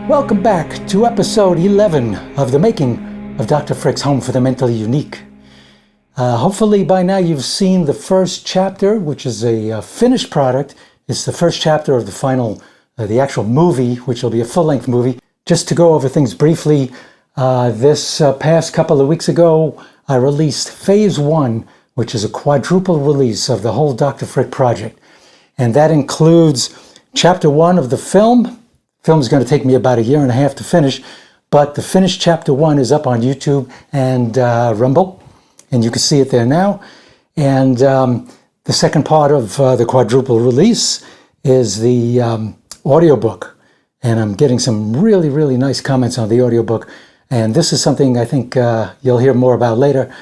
Welcome back to episode 11 of the making of Dr. Frick's Home for the Mentally Unique. Hopefully by now you've seen the first chapter, which is a finished product. It's the first chapter of the final, the actual movie, which will be a full-length movie. Just to go over things briefly, this past couple of weeks ago, I released Phase 1, which is a quadruple release of the whole Dr. Frick project. And that includes Chapter 1 of the film. Film is going to take me about a year and a half to finish, but the finished Chapter 1 is up on YouTube and Rumble, and you can see it there now. And the second part of the quadruple release is the audiobook, and I'm getting some really, really nice comments on the audiobook, and this is something I think you'll hear more about later.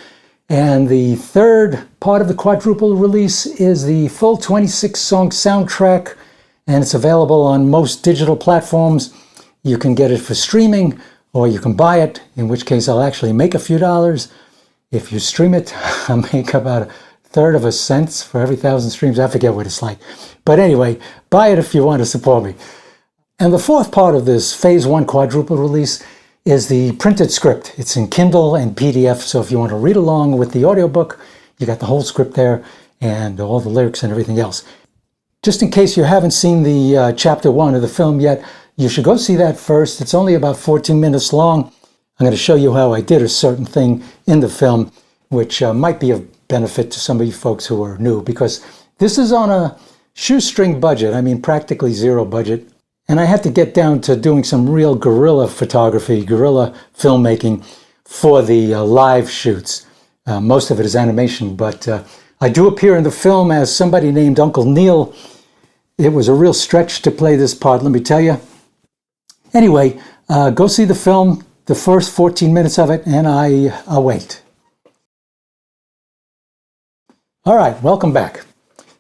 And the third part of the quadruple release is the full 26-song soundtrack, and it's available on most digital platforms. You can get it for streaming, or you can buy it, in which case I'll actually make a few dollars. If you stream it, I'll make about 1/3 cent for every 1,000 streams. I forget what it's like. But anyway, buy it if you want to support me. And the fourth part of this Phase 1 quadruple release is the printed script. It's in Kindle and PDF, so if you want to read along with the audiobook, you got the whole script there and all the lyrics and everything else. Just in case you haven't seen the Chapter 1 of the film yet, you should go see that first. It's only about 14 minutes long. I'm going to show you how I did a certain thing in the film, which might be of benefit to some of you folks who are new, because this is on a shoestring budget. I mean, practically zero budget. And I had to get down to doing some real guerrilla photography, guerrilla filmmaking for the live shoots. Most of it is animation, but I do appear in the film as somebody named Uncle Neal. It was a real stretch to play this part, let me tell you. Anyway, go see the film, the first 14 minutes of it, and I'll wait. All right, welcome back.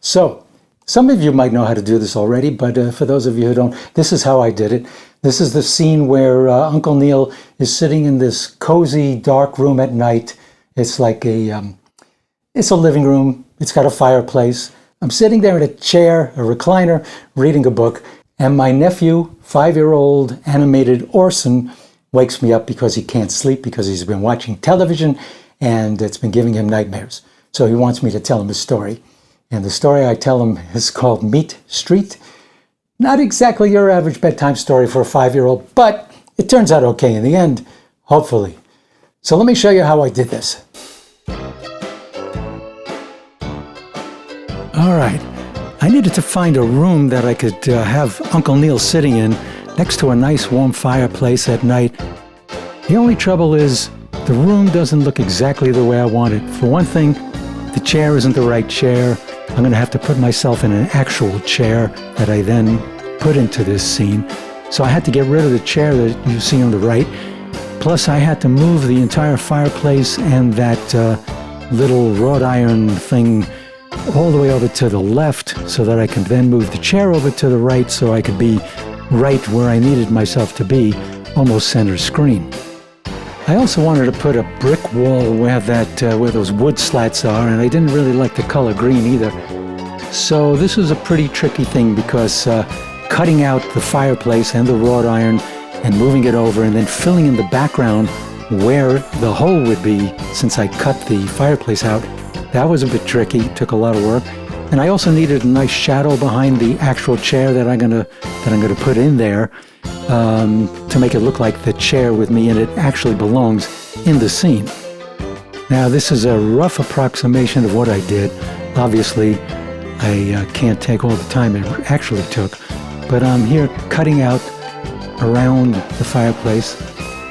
So, some of you might know how to do this already, but for those of you who don't, this is how I did it. This is the scene where Uncle Neal is sitting in this cozy, dark room at night. It's like it's a living room. It's got a fireplace. I'm sitting there in a chair, a recliner, reading a book, and my nephew, 5-year-old animated Orson, wakes me up because he can't sleep because he's been watching television and it's been giving him nightmares. So he wants me to tell him a story. And the story I tell him is called Meat Street. Not exactly your average bedtime story for a 5-year-old, but it turns out okay in the end, hopefully. So let me show you how I did this. All right, I needed to find a room that I could have Uncle Neal sitting in next to a nice warm fireplace at night. The only trouble is the room doesn't look exactly the way I want it. For one thing, the chair isn't the right chair. I'm going to have to put myself in an actual chair that I then put into this scene. So I had to get rid of the chair that you see on the right. Plus, I had to move the entire fireplace and that little wrought iron thing all the way over to the left so that I can then move the chair over to the right so I could be right where I needed myself to be, almost center screen. I also wanted to put a brick wall where those wood slats are, and I didn't really like the color green either. So this was a pretty tricky thing because cutting out the fireplace and the wrought iron and moving it over and then filling in the background where the hole would be since I cut the fireplace out, that was a bit tricky, took a lot of work. And I also needed a nice shadow behind the actual chair that I'm gonna put in there to make it look like the chair with me in it actually belongs in the scene. Now this is a rough approximation of what I did. Obviously, I can't take all the time it actually took, but I'm here cutting out around the fireplace.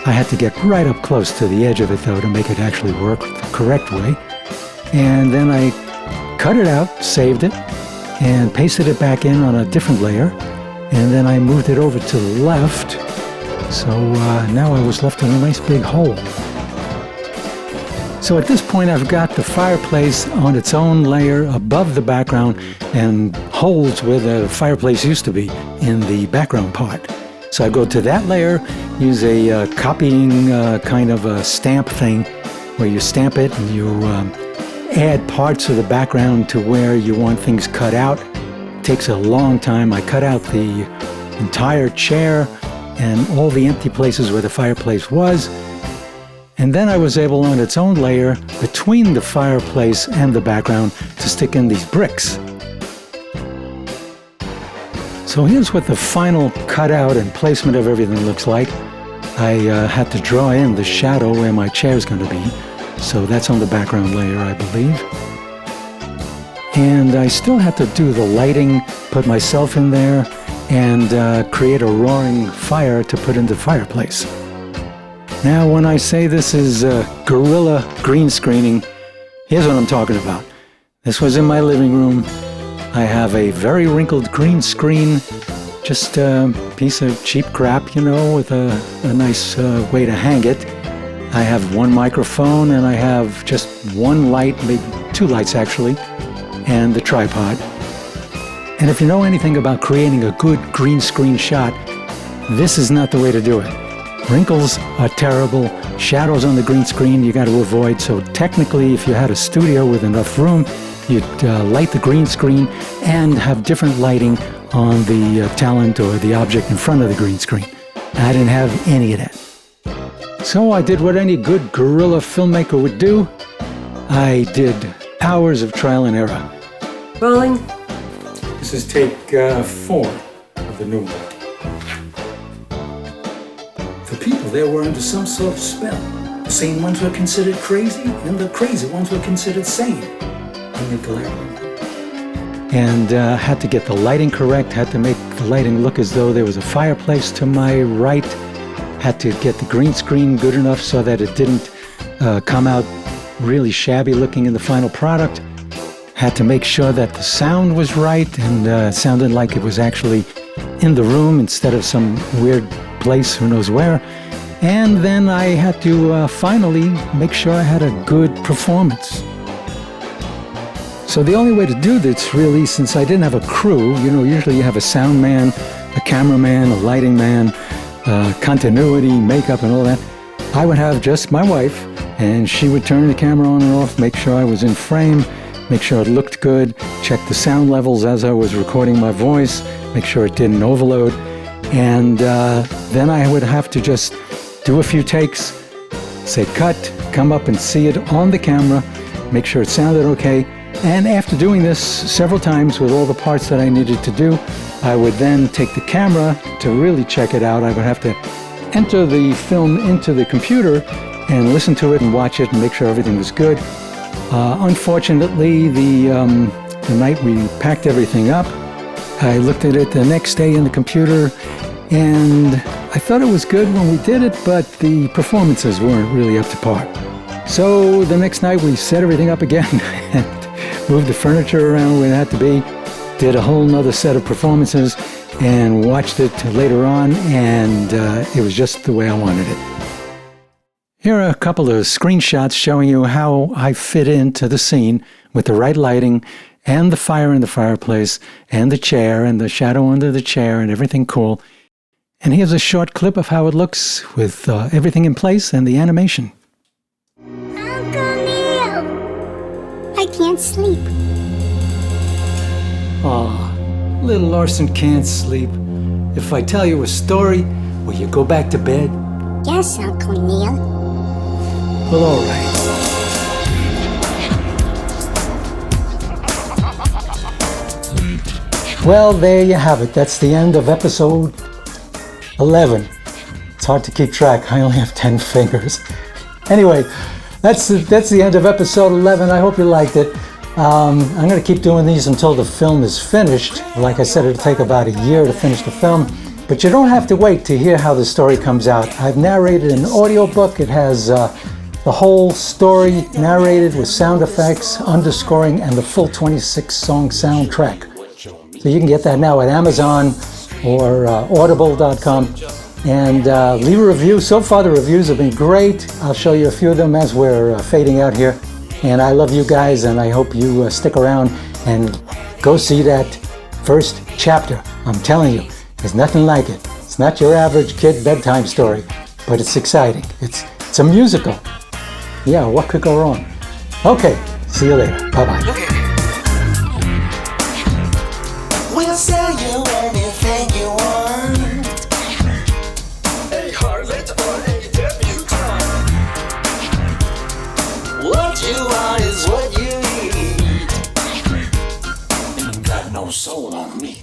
I had to get right up close to the edge of it though to make it actually work the correct way. And then I cut it out, saved it, and pasted it back in on a different layer. And then I moved it over to the left. So now I was left in a nice big hole. So at this point I've got the fireplace on its own layer above the background and holes where the fireplace used to be in the background part. So I go to that layer, use a copying kind of a stamp thing where you stamp it and you add parts of the background to where you want things cut out. It takes a long time. I cut out the entire chair and all the empty places where the fireplace was. And then I was able, on its own layer, between the fireplace and the background, to stick in these bricks. So here's what the final cutout and placement of everything looks like. I had to draw in the shadow where my chair is going to be. So that's on the background layer, I believe. And I still had to do the lighting, put myself in there, and create a roaring fire to put in the fireplace. Now, when I say this is Guerrilla green screening, here's what I'm talking about. This was in my living room. I have a very wrinkled green screen, just a piece of cheap crap, you know, with a nice way to hang it. I have one microphone, and I have just one light, maybe two lights actually, and the tripod. And if you know anything about creating a good green screen shot, this is not the way to do it. Wrinkles are terrible. Shadows on the green screen you got to avoid. So technically, if you had a studio with enough room, you'd light the green screen and have different lighting on the talent or the object in front of the green screen. I didn't have any of that. So I did what any good guerrilla filmmaker would do. I did hours of trial and error. Rolling. This is take 4 of the new one. The people there were under some sort of spell. The sane ones were considered crazy, and the crazy ones were considered sane. And they glared. And had to get the lighting correct, had to make the lighting look as though there was a fireplace to my right, had to get the green screen good enough so that it didn't come out really shabby looking in the final product, had to make sure that the sound was right and sounded like it was actually in the room instead of some weird place, who knows where. And then I had to finally make sure I had a good performance. So the only way to do this, really, since I didn't have a crew, you know, usually you have a sound man, a cameraman, a lighting man, continuity, makeup, and all that. I would have just my wife, and she would turn the camera on and off, make sure I was in frame, make sure it looked good, check the sound levels as I was recording my voice, make sure it didn't overload. And then I would have to just do a few takes, say cut, come up and see it on the camera, make sure it sounded okay. And after doing this several times with all the parts that I needed to do, I would then take the camera to really check it out. I would have to enter the film into the computer and listen to it and watch it and make sure everything was good. Unfortunately, the night we packed everything up, I looked at it the next day in the computer, and I thought it was good when we did it, but the performances weren't really up to par. So the next night we set everything up again and moved the furniture around where it had to be, did a whole nother set of performances, and watched it later on, and it was just the way I wanted it. Here are a couple of screenshots showing you how I fit into the scene with the right lighting and the fire in the fireplace and the chair and the shadow under the chair and everything cool. And here's a short clip of how it looks with everything in place and the animation. Uncle Neal! I can't sleep. Aw, little Larson can't sleep. If I tell you a story, will you go back to bed? Yes, Uncle Neal. Well, all right. Well, there you have it. That's the end of episode 11. It's hard to keep track. I only have 10 fingers. Anyway, that's the end of episode 11. I hope you liked it. I'm going to keep doing these until the film is finished. Like I said, it'll take about a year to finish the film. But you don't have to wait to hear how the story comes out. I've narrated an audiobook. It has the whole story narrated with sound effects, underscoring, and the full 26-song soundtrack. So you can get that now at Amazon or audible.com. And leave a review. So far the reviews have been great. I'll show you a few of them as we're fading out here. And I love you guys, and I hope you stick around and go see that first chapter. I'm telling you, there's nothing like it. It's not your average kid bedtime story, but it's exciting. It's a musical. Yeah, what could go wrong? Okay, see you later. Bye-bye. We'll sell you anything you want. soul on me.